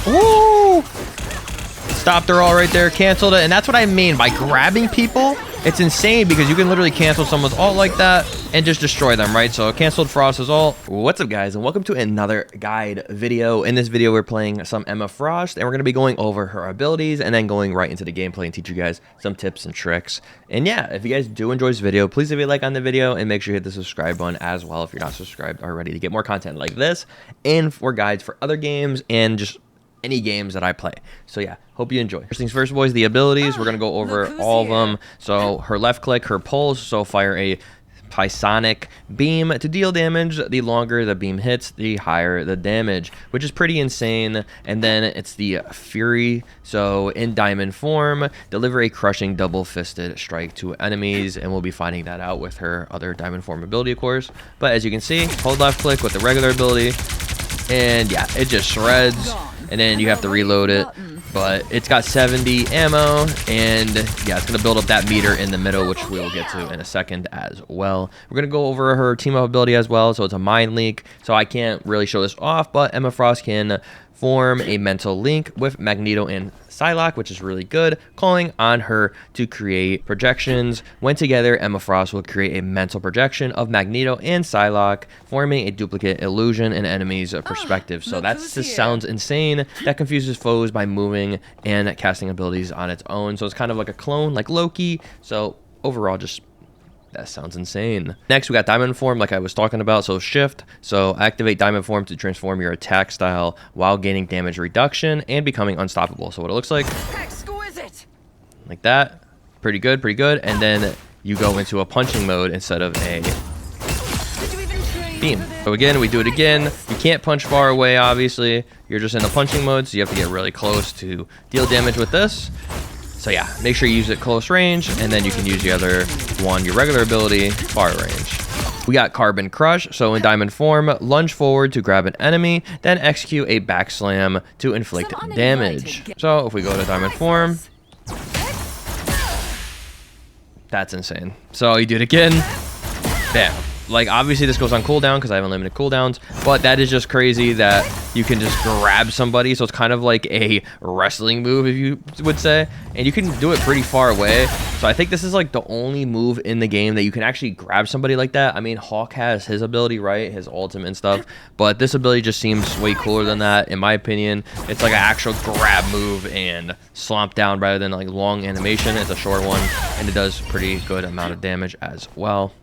Woo! Stopped her all right there, canceled it, and that's what I mean by grabbing people. It's insane because you can literally cancel someone's ult like that and just destroy them, right? So canceled Frost's ult. What's up, guys, and welcome to another guide video. In this video, we're playing some Emma Frost, and we're going to be going over her abilities and then going right into the gameplay and teach you guys some tips and tricks. And yeah, if you guys do enjoy this video, please leave a like on the video and make sure you hit the subscribe button as well if you're not subscribed already to get more content like this and for guides for other games and just any games that I play. So yeah, hope you enjoy. First things first, boys, the abilities. We're gonna go over all of them. So her left click, her pulse, so fire a Pisonic beam to deal damage. The longer the beam hits, the higher the damage, which is pretty insane. And then it's the Fury, so in diamond form, deliver a crushing double-fisted strike to enemies, and we'll be finding that out with her other diamond form ability, of course. But as you can see, hold left click with the regular ability, and yeah, it just shreds. And then you have to reload it, but it's got 70 ammo, and yeah, it's gonna build up that meter in the middle, which we'll get to in a second as well. We're gonna go over her team up ability as well. So it's a mind link, so I can't really show this off, but Emma Frost can form a mental link with Magneto and Psylocke, which is really good, calling on her to create projections. When together, Emma Frost will create a mental projection of Magneto and Psylocke, forming a duplicate illusion in enemies' perspective. So that just sounds insane. That confuses foes by moving and casting abilities on its own. So it's kind of like a clone, like Loki. So overall, just that sounds insane. Next, we got diamond form, like I was talking about. So shift, so activate diamond form to transform your attack style while gaining damage reduction and becoming unstoppable. So what it looks like, exquisite, like that. Pretty good, pretty good. And then you go into a punching mode instead of a beam. So again, we do it again. You can't punch far away, obviously. You're just in the punching mode, so you have to get really close to deal damage with this. So yeah, make sure you use it close range, and then you can use the other one, your regular ability, far range. We got Carbon Crush, so in diamond form, lunge forward to grab an enemy, then execute a back slam to inflict damage. So if we go to diamond form, that's insane. So you do it again, bam. Like, obviously this goes on cooldown because I have unlimited cooldowns, but that is just crazy that you can just grab somebody. So it's kind of like a wrestling move, if you would say, and you can do it pretty far away. So I think this is like the only move in the game that you can actually grab somebody like that. I mean, Hawk has his ability, right? His ultimate and stuff, but this ability just seems way cooler than that, in my opinion. It's like an actual grab move and slump down rather than like long animation. It's a short one, and it does pretty good amount of damage as well.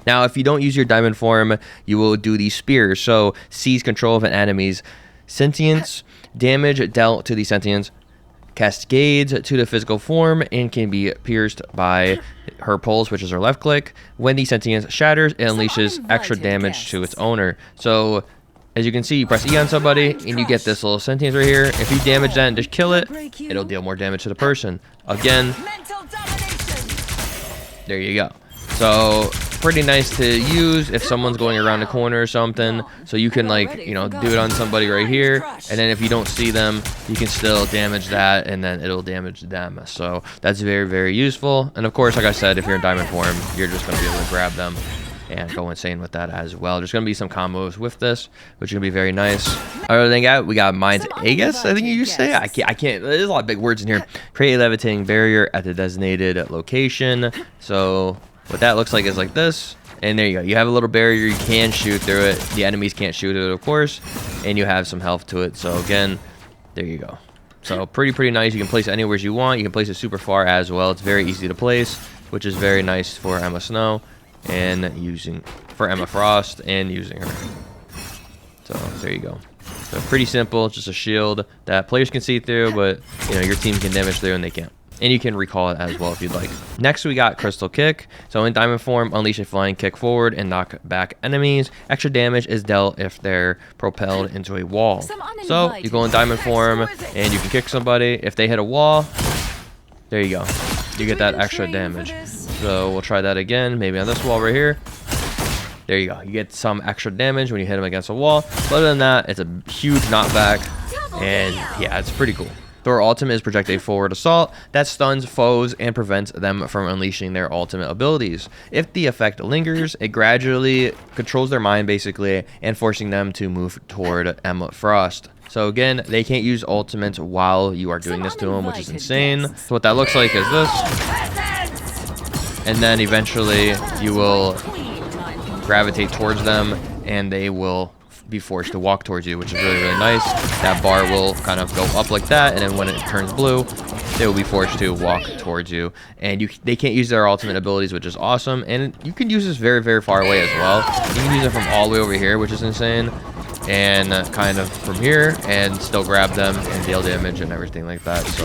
Now, if you don't use your diamond form, you will do the spear. So seize control of an enemy's sentience, damage dealt to the sentience cascades to the physical form and can be pierced by her pulse, which is her left click. When the sentience shatters, it unleashes extra damage to its owner. So as you can see, you press E on somebody and you get this little sentience right here. If you damage that and just kill it, it'll deal more damage to the person. Again, there you go. So pretty nice to use if someone's going around the corner or something, so you can, like, you know, do it on somebody right here, and then if you don't see them, you can still damage that, and then it'll damage them. So that's very, very useful. And of course, like I said, if you're in diamond form, you're just going to be able to grab them and go insane with that as well. There's going to be some combos with this, which is going to be very nice. Other than that, we got Mind's Aegis, I think you used to say. I can't, there's a lot of big words in here. Create a levitating barrier at the designated location. So what that looks like is like this, and there you go. You have a little barrier, you can shoot through it. The enemies can't shoot it, of course, and you have some health to it. So again, there you go. So pretty nice. You can place it anywhere you want. You can place it super far as well. It's very easy to place, which is very nice for Emma Snow and for Emma Frost and using her. So there you go. So pretty simple, just a shield that players can see through, but you know, your team can damage through and they can't. And you can recall it as well if you'd like. Next, we got Crystal Kick. So in diamond form, unleash a flying kick forward and knock back enemies. Extra damage is dealt if they're propelled into a wall. So you go in diamond form and you can kick somebody. If they hit a wall, there you go. You get that extra damage. So we'll try that again, maybe on this wall right here. There you go. You get some extra damage when you hit them against a wall. But other than that, it's a huge knockback. And yeah, it's pretty cool. Their ultimate is Projectile Forward Assault that stuns foes and prevents them from unleashing their ultimate abilities. If the effect lingers, it gradually controls their mind basically and forcing them to move toward Emma Frost. So again, they can't use ultimates while you are doing this to them, which is insane. So what that looks like is this. And then eventually you will gravitate towards them and they will be forced to walk towards you, which is really, really nice. That bar will kind of go up like that, and then when it turns blue, they will be forced to walk towards you. And they can't use their ultimate abilities, which is awesome. And you can use this very, very far away as well. You can use it from all the way over here, which is insane. And kind of from here and still grab them and deal damage and everything like that. So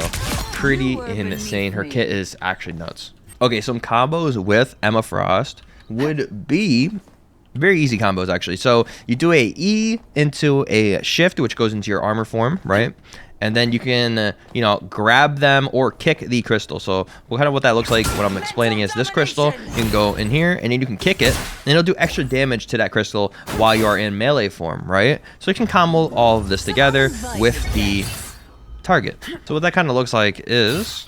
pretty insane. Her kit is actually nuts. Okay, some combos with Emma Frost would be very easy combos actually. So you do a E into a shift, which goes into your armor form, right? And then you can, you know, grab them or kick the crystal. So kind of what that looks like, what I'm explaining is this crystal, you can go in here and then you can kick it and it'll do extra damage to that crystal while you are in melee form, right? So you can combo all of this together with the target. So what that kind of looks like is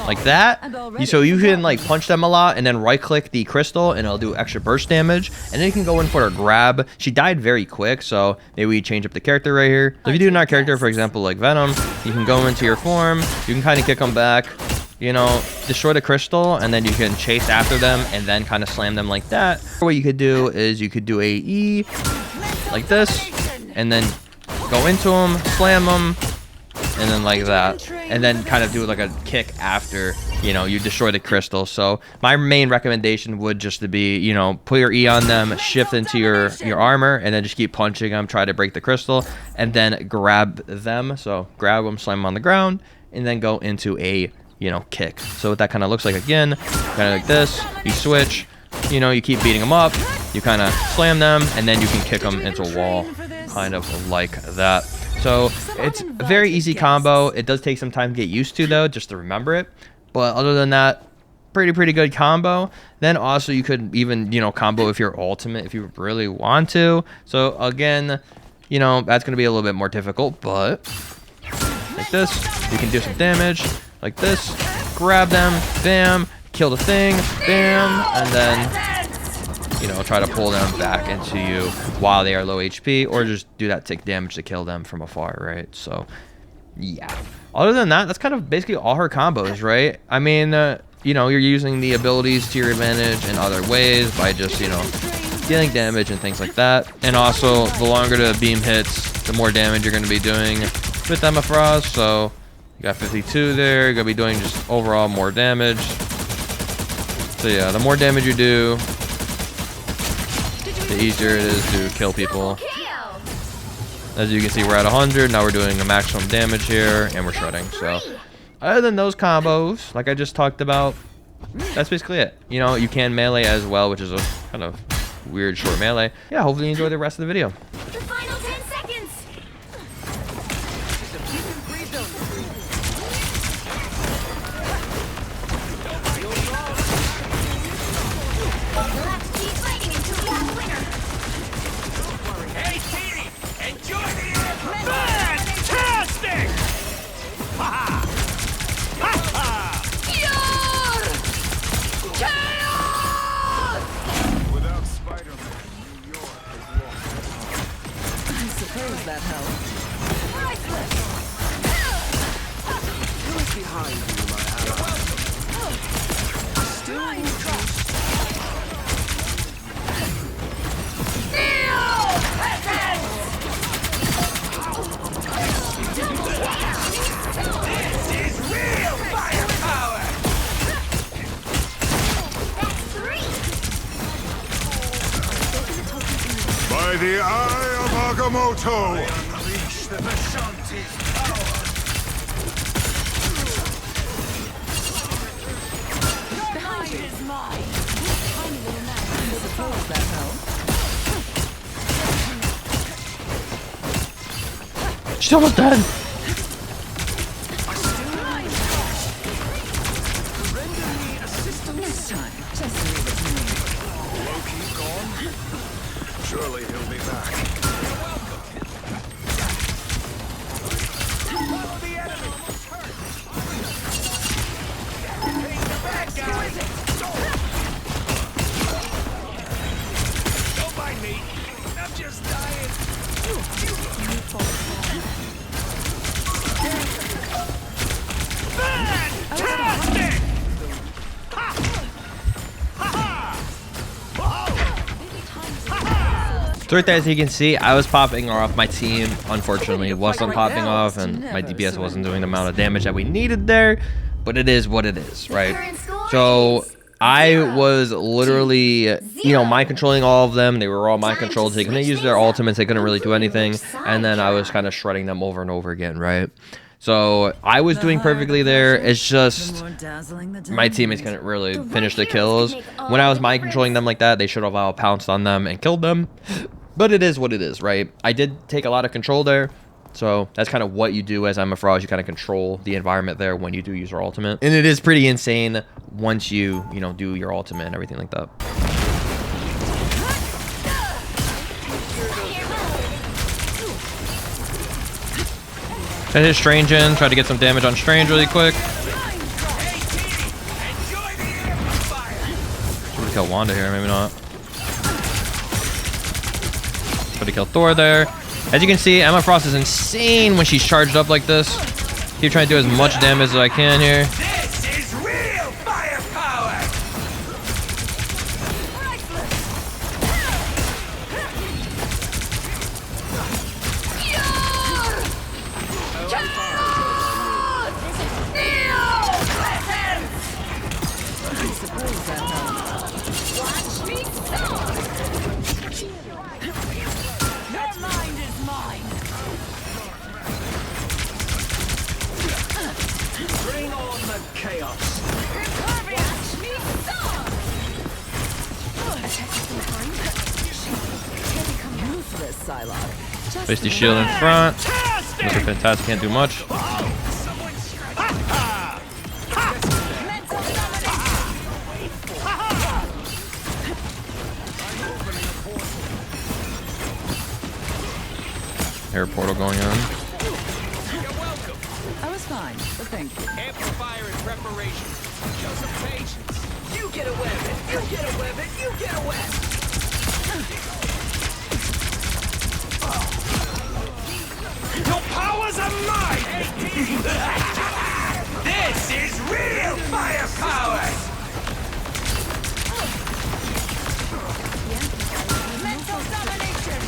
like that. So you can like punch them a lot and then right click the crystal and it'll do extra burst damage, and then you can go in for a grab. She died very quick, so maybe we change up the character right here. So if you do another character, for example like Venom, you can go into your form, you can kind of kick them back, you know, destroy the crystal, and then you can chase after them and then kind of slam them like that. What you could do is you could do a E like this and then go into them, slam them, and then like that, and then kind of do like a kick after, you know, you destroy the crystal. So my main recommendation would just to be, you know, put your E on them, shift into your armor, and then just keep punching them, try to break the crystal, and then grab them. So grab them, slam them on the ground, and then go into a, you know, kick. So what that kind of looks like again, kind of like this, you switch, you know, you keep beating them up, you kind of slam them, and then you can kick them into a wall, kind of like that. So it's a very easy combo. It does take some time to get used to though, just to remember it. But other than that, pretty good combo. Then also you could even, you know, combo with your ultimate if you really want to. So again, you know, that's going to be a little bit more difficult, but like this, you can do some damage like this, grab them, bam, kill the thing, bam, and then, you know, try to pull them back into you while they are low HP, or just do that tick damage to kill them from afar, right? So yeah, other than that, that's kind of basically all her combos, right? I mean, you know, you're using the abilities to your advantage in other ways by just, you know, dealing damage and things like that. And also, the longer the beam hits, the more damage you're going to be doing with Emma Frost. So you got 52 there, you're going to be doing just overall more damage. So yeah, the more damage you do, the easier it is to kill people. As you can see, we're at 100. Now we're doing a maximum damage here, and we're shredding. So other than those combos, like I just talked about, that's basically it. You know, you can melee as well, which is a kind of weird short melee. Yeah, hopefully you enjoy the rest of the video. The final 10 seconds. Let's keep fighting until we have a winner. Hey, Katie! Enjoy the air! Fantastic! Ha-ha! Ha-ha! Without Spider-Man, New York is lost. I suppose that helps. Who is behind you, my ally? This is real firepower! By the eye of Agamotto! I unleash the Vishanti's power! Behind is mine. I suppose that helps. She's almost dead. This time, just leave it to me. Loki gone? Surely he'll be back. Don't mind me. I'm just dying. Fantastic! So right there, as you can see, I was popping off. My team, unfortunately, wasn't popping off, and my DPS wasn't doing the amount of damage that we needed there. But it is what it is, right? So I was literally, you know, mind controlling all of them. They were all mind controlled. They couldn't use their ultimates. They couldn't really do anything. And then I was kind of shredding them over and over again, right? So I was doing perfectly there. It's just my teammates couldn't really finish the kills. When I was mind controlling them like that, they should have all pounced on them and killed them. But it is what it is, right? I did take a lot of control there. So that's kind of what you do as I'm a Frost. You kind of control the environment there when you do use your ultimate. And it is pretty insane once you know, do your ultimate and everything like that. I hit Strange in, try to get some damage on Strange really quick. Should have killed Wanda here, maybe not. Try to kill Thor there. As you can see, Emma Frost is insane when she's charged up like this. Keep trying to do as much damage as I can here. This is real firepower! Watch me Your mind is mine. Bring on the chaos! Ruthless Psylocke. Just Place the shield in front. Mr. Fantastic can't do much. Air portal going on. I was fine, but thank you. Amplifier in preparation. Show some patience. You get a weapon. You get a weapon. You get a weapon. Your powers are mine. This is real firepower. Mental domination!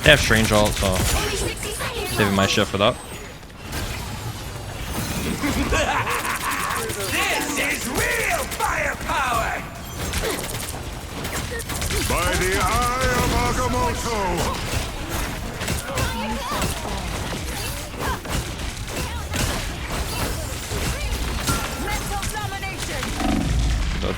They have Strange ult, so Only 60 seconds. saving my shit for that. This is real firepower. By the eye of Agamotto! Mental domination! Good.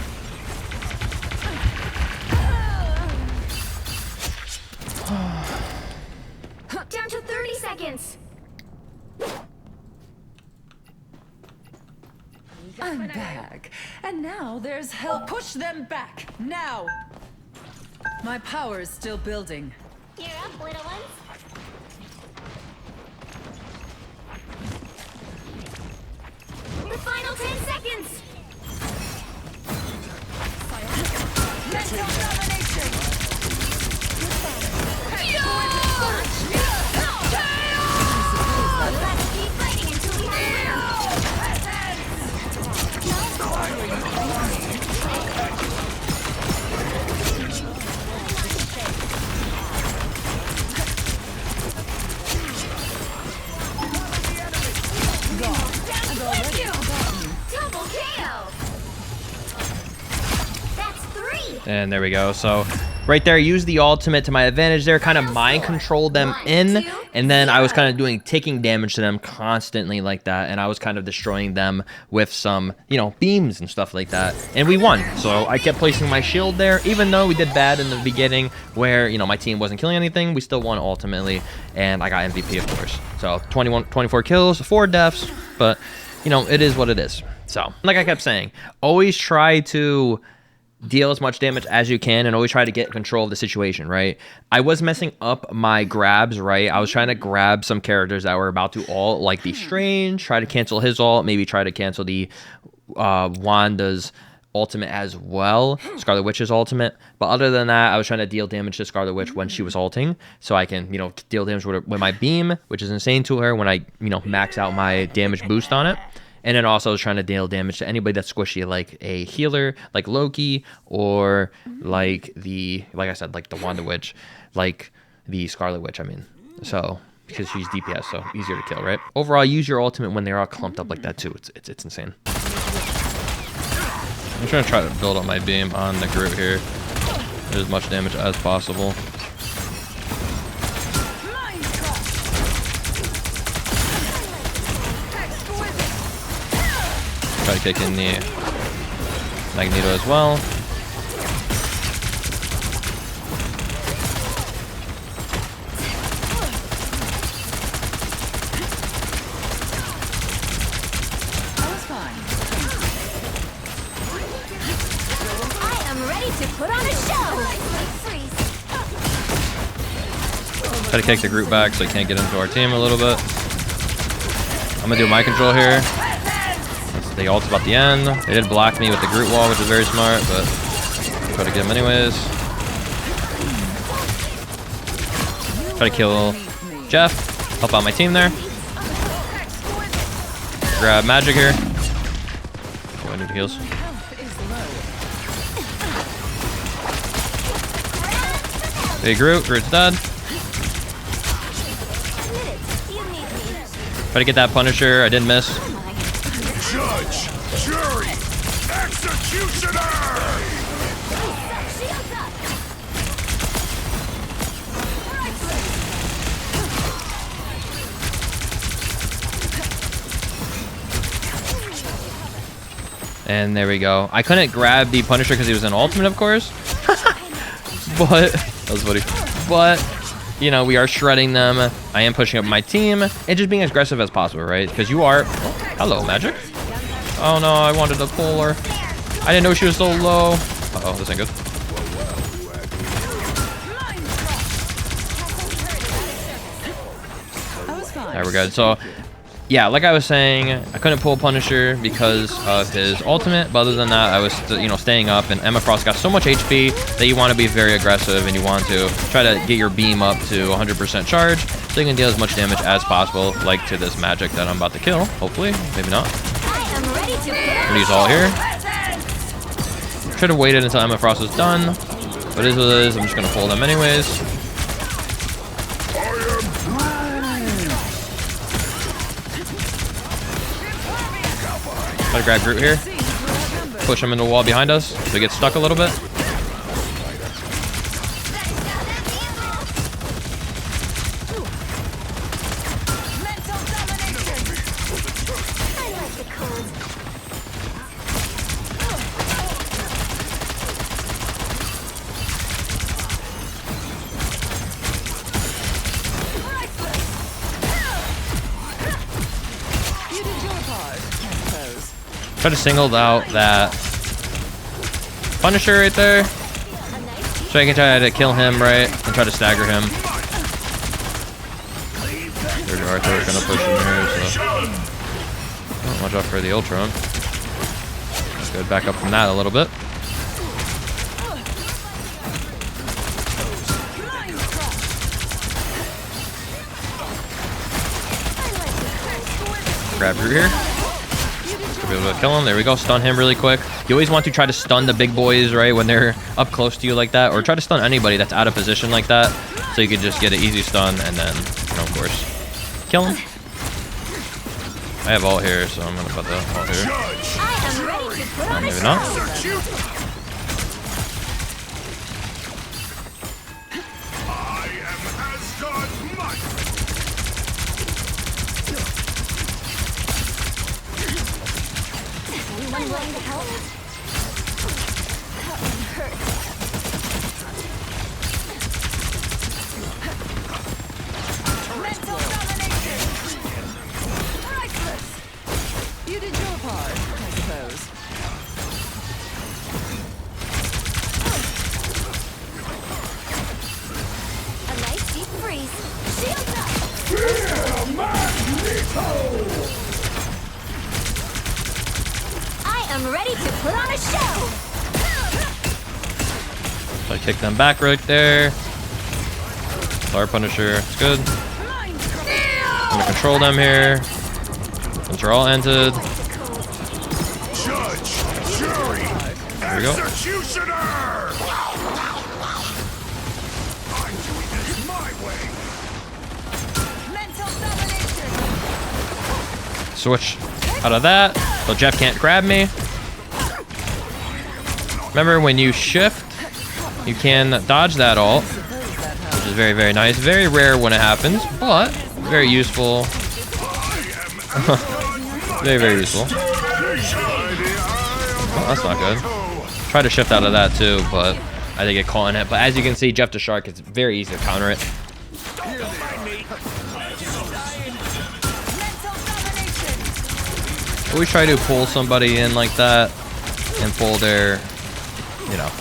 Down to 30 seconds. I'm back. And now there's hell. Push them back. Now. My power is still building. You're up, little ones. The final 10 seconds. Mental domination. Let's keep fighting until we Double KO. That's 3. And there we go. So right there, use the ultimate to my advantage there, kind of mind control them in, and then I was kind of taking damage to them constantly like that, and I was kind of destroying them with some, you know, beams and stuff like that, and we won. So I kept placing my shield there, even though we did bad in the beginning where, you know, my team wasn't killing anything, we still won ultimately, and I got MVP, of course. So 24 kills, 4 deaths, but, you know, it is what it is. So like I kept saying, always try to deal as much damage as you can and always try to get control of the situation, right? I was messing up my grabs, right? I was trying to grab some characters that were about to ult, like the Strange, try to cancel his ult, maybe try to cancel the Wanda's ultimate as well, Scarlet Witch's ultimate. But other than that, I was trying to deal damage to Scarlet Witch when she was ulting, so I can, you know, deal damage with my beam, which is insane to her when I, you know, max out my damage boost on it. And then also I was trying to deal damage to anybody that's squishy, like a healer, like Loki, or like I said, like the Wanda Witch, like the Scarlet Witch, I mean. So, because she's DPS, so easier to kill, right? Overall, use your ultimate when they're all clumped up like that too. It's insane. I'm trying to build up my beam on the Groot here. Do as much damage as possible. Try to kick in the Magneto as well. Put on a show! Try to kick the Groot back so he can't get into our team a little bit. I'm gonna do my control here. The ult's about the end. They did block me with the Groot wall, which is very smart, but I'll try to get him anyways. Try to kill Jeff. Help out my team there. Grab magic here. Oh, I need heals. Hey, Groot's dead. Try to get that Punisher. I didn't miss. Judge, jury, executioner! And there we go. I couldn't grab the Punisher because he was an ultimate, of course. But that was funny. But you know, we are shredding them. I am pushing up my team and just being as aggressive as possible, right? Because you are. Oh, hello, Magic. Oh no, I wanted to pull her. I didn't know she was so low. Uh-oh, this ain't good. There we're good. So, yeah, like I was saying, I couldn't pull Punisher because of his ultimate. But other than that, I was, you know, staying up. And Emma Frost got so much HP that you want to be very aggressive and you want to try to get your beam up to 100% charge so you can deal as much damage as possible, like to this Magic that I'm about to kill. Hopefully, maybe not. I'm gonna use all here. Should have waited until Emma Frost was done, but it is what it is. I'm just gonna pull them anyways. Try to grab Groot here. Push him into the wall behind us so he gets stuck a little bit. Try to single out that Punisher right there. So I can try to kill him, right? And try to stagger him. There's Arthur gonna push him here, so. Oh, watch out for the Ultron. Let's go back up from that a little bit. Grab Groot here. Be able to kill him. There we go. Stun him really quick. You always want to try to stun the big boys, right, when they're up close to you like that, or try to stun anybody that's out of position like that, so you can just get an easy stun and then, you know, of course, kill him. I have ult here, so I'm gonna put the ult here. Oh, maybe not. I am Asgard's might. Anyone willing to help? That one hurts. Mental domination! Priceless! You did your part, I suppose. am ready to put on a show. So I kick them back right there. Star Punisher, it's good. I'm gonna control them here. Once they're all ended. Judge, jury, There we go. executioner! I'm doing this my way. Mental domination. Switch out of that, so Jeff can't grab me. Remember, when you shift, you can dodge that ult, which is very, very nice. Very rare when it happens, but very useful. Very, very useful. Oh, that's not good. Try to shift out of that too, but I did get caught in it. But as you can see, Jeff the Shark, it's very easy to counter it. Mental domination. Always try to pull somebody in like that and pull their, you know,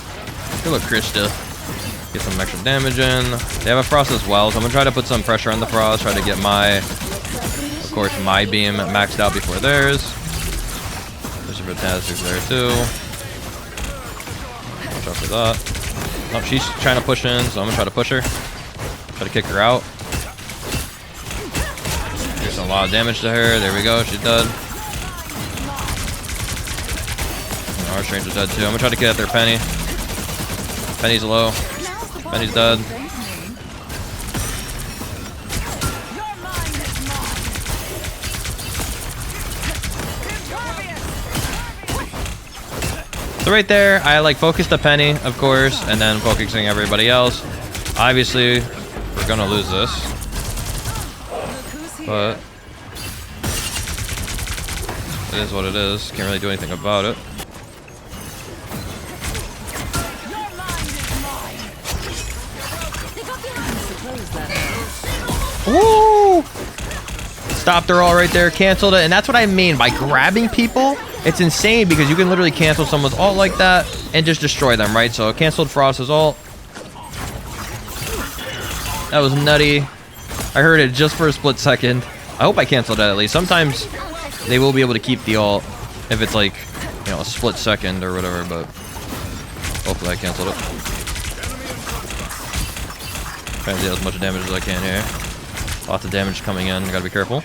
good look Krista. Get some extra damage in. They have a Frost as well, so I'm gonna try to put some pressure on the Frost, try to get my, of course, my beam maxed out before theirs. There's a Fantastic there too. Watch out for that. Oh, she's trying to push in, so I'm gonna try to push her. Try to kick her out. There's a lot of damage to her. There we go, she's dead. Our Stranger's dead too. I'm gonna try to get at their Penny. Penny's low. Penny's dead. Your mind is mine. So right there, I like focused the Penny, of course, and then focusing everybody else. Obviously, we're gonna lose this, but it is what it is. Can't really do anything about it. Woo! Stopped her all right there, canceled it, and that's what I mean by grabbing people. It's insane because you can literally cancel someone's ult like that and just destroy them, right? So canceled Frost's ult. That was nutty. I heard it just for a split second. I hope I canceled it at least. Sometimes they will be able to keep the ult if it's like, you know, a split second or whatever, but hopefully I canceled it. Trying to deal as much damage as I can here. Lots of damage coming in. Gotta be careful.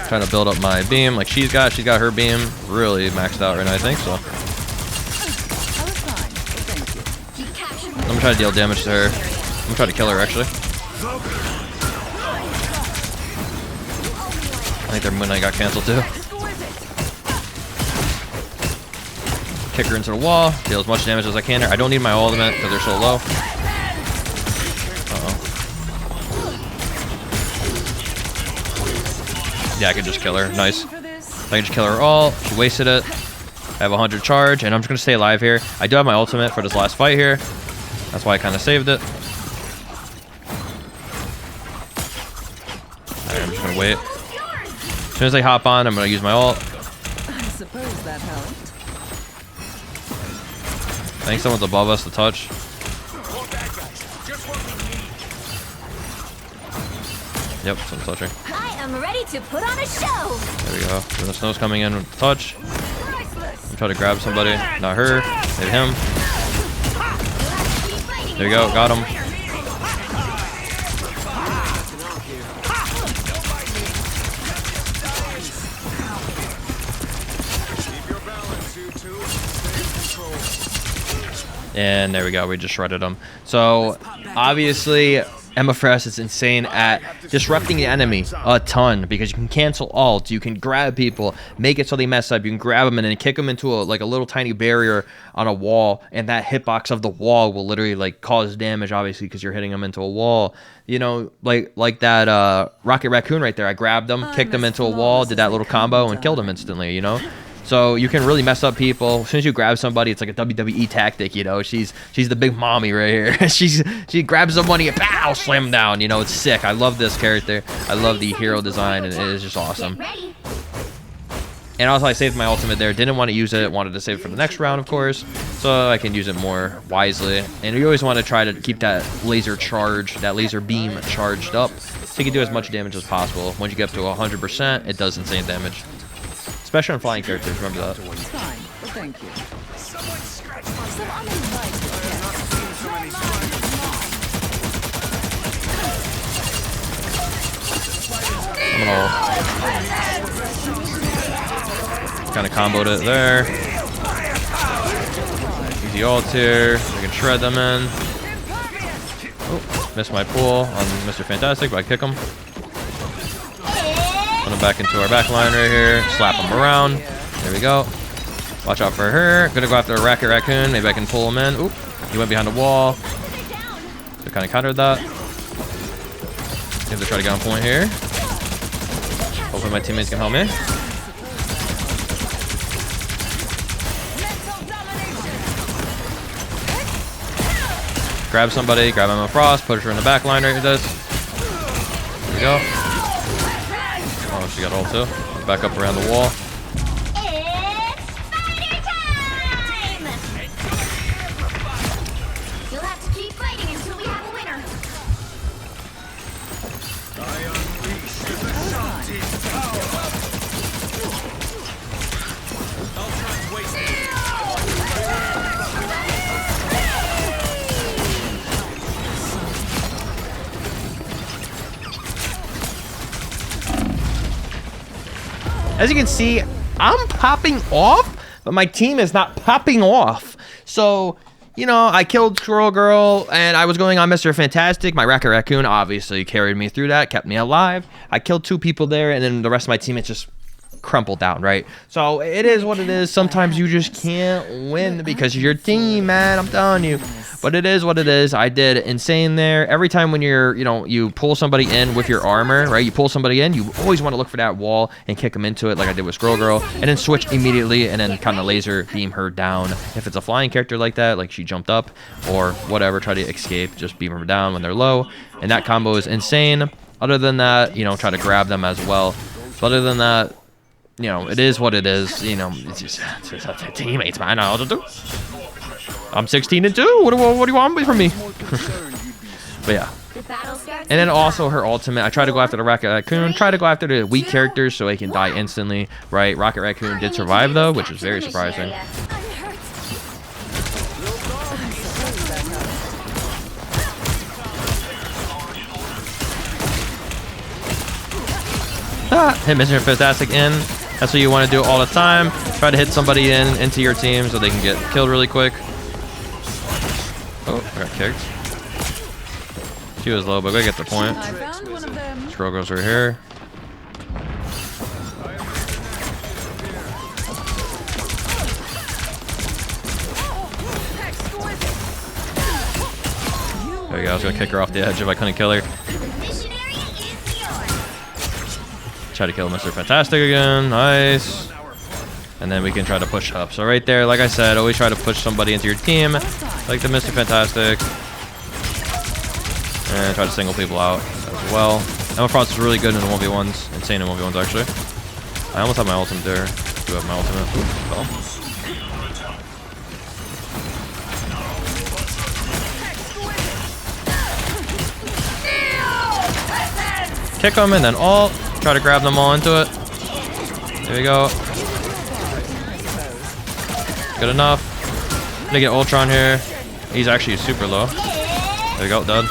Trying to build up my beam like she's got. She's got her beam really maxed out right now, I think. So I'm gonna try to deal damage to her. I'm gonna try to kill her actually. I think their Moon Knight got canceled too. Kick her into the wall. Deal as much damage as I can. I don't need my ultimate because they're so low. Yeah, I can just kill her. Nice. I can just kill her all. She wasted it. I have 100 charge, and I'm just going to stay alive here. I do have my ultimate for this last fight here. That's why I kind of saved it. Alright, I'm just going to wait. As soon as they hop on, I'm going to use my ult. I suppose that helped. I think someone's above us to touch. Yep, someone's touching. I am ready to put on a show. There we go. When the snow's coming in with the touch. I'm trying to grab somebody. Not her. Maybe him. There you go. Got him. And there we go. We just shredded him. So obviously, Emma Frost is insane at disrupting the enemy a ton because you can cancel ults, you can grab people, make it so they mess up, you can grab them and then kick them into a little tiny barrier on a wall, and that hitbox of the wall will literally like cause damage, obviously, because you're hitting them into a wall. You know, like that Rocket Raccoon right there. I grabbed them, kicked them into a wall, did that little combo, and killed them instantly, you know? So you can really mess up people. As soon as you grab somebody, it's like a WWE tactic, you know. She's the big mommy right here. she grabs somebody and pow, slam them down. You know, it's sick. I love this character. I love the hero design, and it is just awesome. And also, I saved my ultimate there. Didn't want to use it. Wanted to save it for the next round, of course, so I can use it more wisely. And you always want to try to keep that laser charge, that laser beam charged up, so you can do as much damage as possible. Once you get up to 100%, it does insane damage. Especially on flying characters, remember that. Fine, but thank you. Someone scratch my So I'm invited. I'm gonna kind of comboed it there. Easy ult here. I can shred them in. Oh, missed my pull on Mr. Fantastic, but I kick him. Put him back into our back line right here. Slap him around. There we go. Watch out for her. Gonna go after a Rocket Raccoon. Maybe I can pull him in. Oop. He went behind the wall. So kind of countered that. Have to try to get on point here. Hopefully my teammates can help me. Grab somebody, grab Emma Frost, put her in the back line right with this. There we go. Oh, she got ult too. Back up around the wall. It's fighter time! You'll have to keep fighting until we have a winner. I unleash the Shanti's power. Ultron's wasted. As you can see, I'm popping off, but my team is not popping off. So, you know, I killed Squirrel Girl, and I was going on Mr. Fantastic. My Rocket Raccoon obviously carried me through that, kept me alive. I killed 2 people there, and then the rest of my teammates just crumpled down, right? So it is what it is. Sometimes you just can't win because of your team, man. I'm telling you. But it is what it is. I did insane there. Every time when you're, you know, you pull somebody in with your armor, right? You pull somebody in, you always want to look for that wall and kick them into it like I did with Squirrel Girl, and then switch immediately and then kind of laser beam her down. If it's a flying character like that, like she jumped up or whatever, try to escape, just beam her down when they're low. And that combo is insane. Other than that, you know, try to grab them as well. But other than that, you know, it is what it is. You know, it's just teammates, man. I know what to do. I'm 16-2. What do you want from me? But yeah. The battle starts. And then also her ultimate. I try to go after the Rocket Raccoon. Try to go after the weak characters so they can die instantly. Right? Rocket Raccoon did survive though, which is very surprising. Hit Mr. Fantastic in. That's what you want to do all the time. Try to hit somebody into your team so they can get killed really quick. Oh, I got kicked. She was low, but go get the point. I found one of them. Squirrel goes right here. There you go. I was gonna kick her off the edge if I couldn't kill her. Missionary is yours. Try to kill Mr. Fantastic again. Nice. And then we can try to push up. So right there, like I said, always try to push somebody into your team, like the Mr. Fantastic. And try to single people out as well. Emma Frost is really good in the 1v1s. Insane in 1v1s, actually. I almost have my ultimate there. Do have my ultimate. Ooh, well. Kick them and then ult. Try to grab them all into it. There we go. Good enough. Gonna get Ultron here. He's actually super low. There we go, done.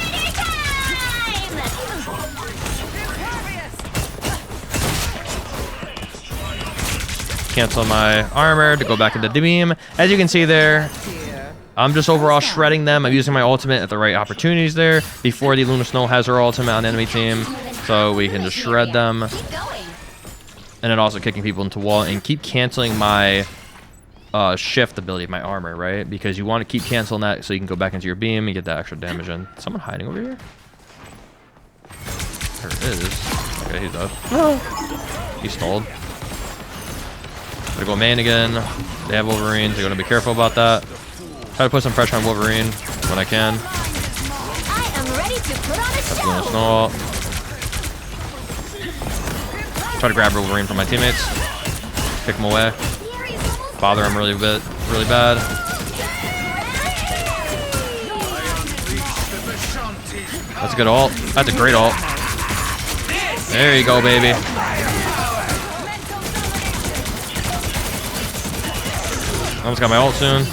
Cancel my armor to go back into the beam. As you can see there, I'm just overall shredding them. I'm using my ultimate at the right opportunities there before the Luna Snow has her ultimate on the enemy team. So we can just shred them. Keep going. And then also kicking people into wall and keep canceling my shift ability of my armor, right? Because you want to keep canceling that so you can go back into your beam and get that extra damage in. Is someone hiding over here? There is. Okay, he's dead. No. He stalled. Gonna go main again. They have Wolverine, so you're gonna be careful about that. Try to put some pressure on Wolverine when I can. I am ready to put on a That's show. Luna Snow. Try to grab Wolverine from my teammates. Kick him away. Bother him really bad. That's a good ult. That's a great ult. There you go, baby. Almost got my ult soon.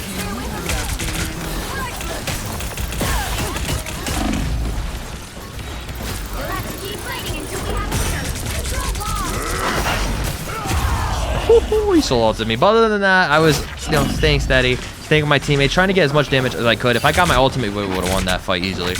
You'll have to keep fighting until we have a winner. Control lost. He soul ulted me. But other than that, I was, staying steady, staying with my teammate, trying to get as much damage as I could. If I got my ultimate, we would have won that fight easily.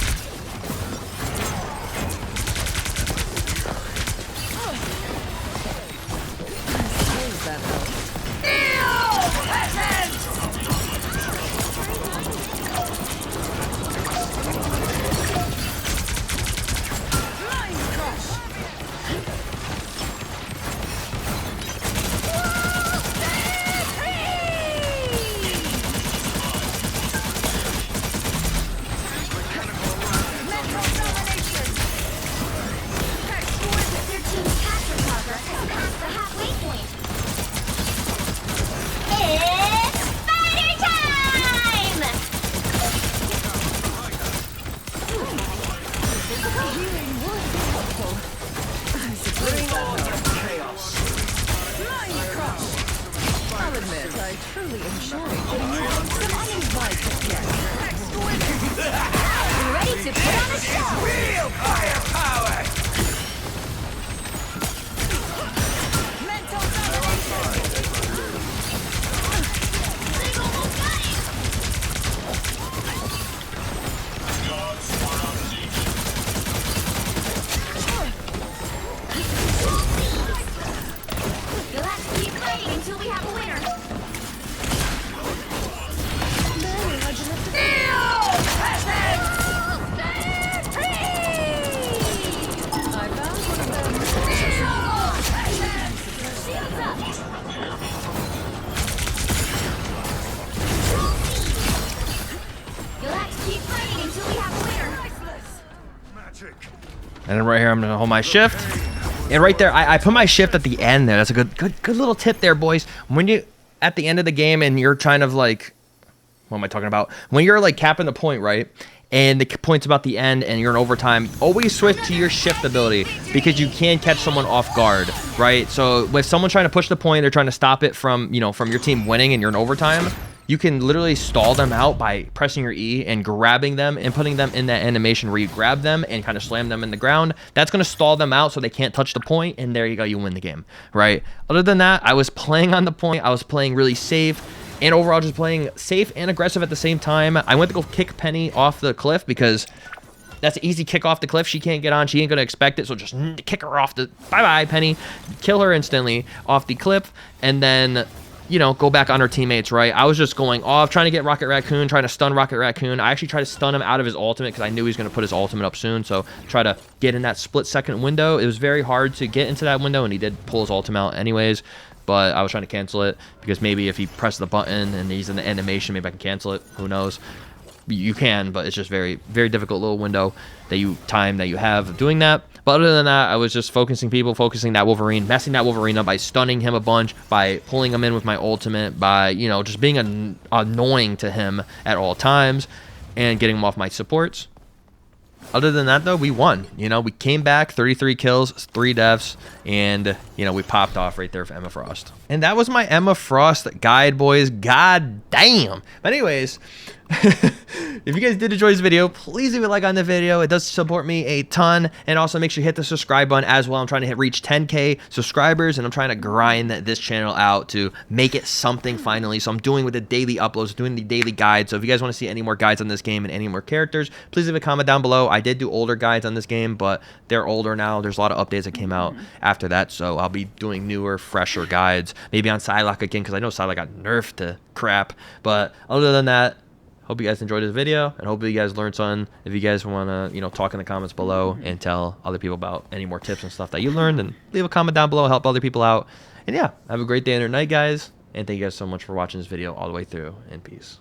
Their team's capture progress has passed the halfway point. It's fighter time! I'll admit, I truly enjoy getting you some uninvited guests. Ready to put on a show! Real firepower! Mental domination! They've almost got it! You'll have to keep fighting until we have a winner. I found one of them. Shields up! You'll have to keep fighting until we have a winner. Magic. And then right here, I'm gonna hold my shift. And right there, I put my shift at the end there. That's a good little tip there, boys. When you at the end of the game and you're trying to like, what am I talking about? When you're like capping the point, right? And the point's about the end and you're in overtime, always switch to your shift ability because you can catch someone off guard, right? So if someone's trying to push the point, they're trying to stop it from, from your team winning and you're in overtime, you can literally stall them out by pressing your E and grabbing them and putting them in that animation where you grab them and kind of slam them in the ground. That's going to stall them out so they can't touch the point, and there you go, you win the game, right? Other than that, I was playing on the point. I was playing really safe. And overall, just playing safe and aggressive at the same time. I went to go kick Penny off the cliff because that's an easy kick off the cliff. She can't get on. She ain't going to expect it. So just kick her off the... Bye-bye, Penny. Kill her instantly off the cliff. And then, go back on her teammates, right? I was just going off, trying to get Rocket Raccoon, trying to stun Rocket Raccoon. I actually tried to stun him out of his ultimate because I knew he was going to put his ultimate up soon. So try to get in that split-second window. It was very hard to get into that window, and he did pull his ultimate out anyways. But I was trying to cancel it because maybe if he pressed the button and he's in the animation, maybe I can cancel it. Who knows? You can, but it's just very, very difficult little window that you have of doing that. But other than that, I was just focusing that Wolverine, messing that Wolverine up by stunning him a bunch, by pulling him in with my ultimate, by, just being annoying to him at all times and getting him off my supports. Other than that, though, we won. We came back, 33 kills, 3 deaths, and, we popped off right there for Emma Frost. And that was my Emma Frost guide, boys. God damn. But anyways, if you guys did enjoy this video, please leave a like on the video. It does support me a ton. And also make sure you hit the subscribe button as well. I'm trying to reach 10K subscribers, and I'm trying to grind this channel out to make it something finally. So I'm doing with the daily uploads, doing the daily guides. So if you guys want to see any more guides on this game and any more characters, please leave a comment down below. I did do older guides on this game, but they're older now. There's a lot of updates that came out after that. So I'll be doing newer, fresher guides. Maybe on Psylocke again, because I know Psylocke got nerfed to crap. But other than that, hope you guys enjoyed this video, and hopefully you guys learned something. If you guys want to, talk in the comments below and tell other people about any more tips and stuff that you learned, then leave a comment down below, help other people out. And yeah, have a great day and night, guys. And thank you guys so much for watching this video all the way through, and peace.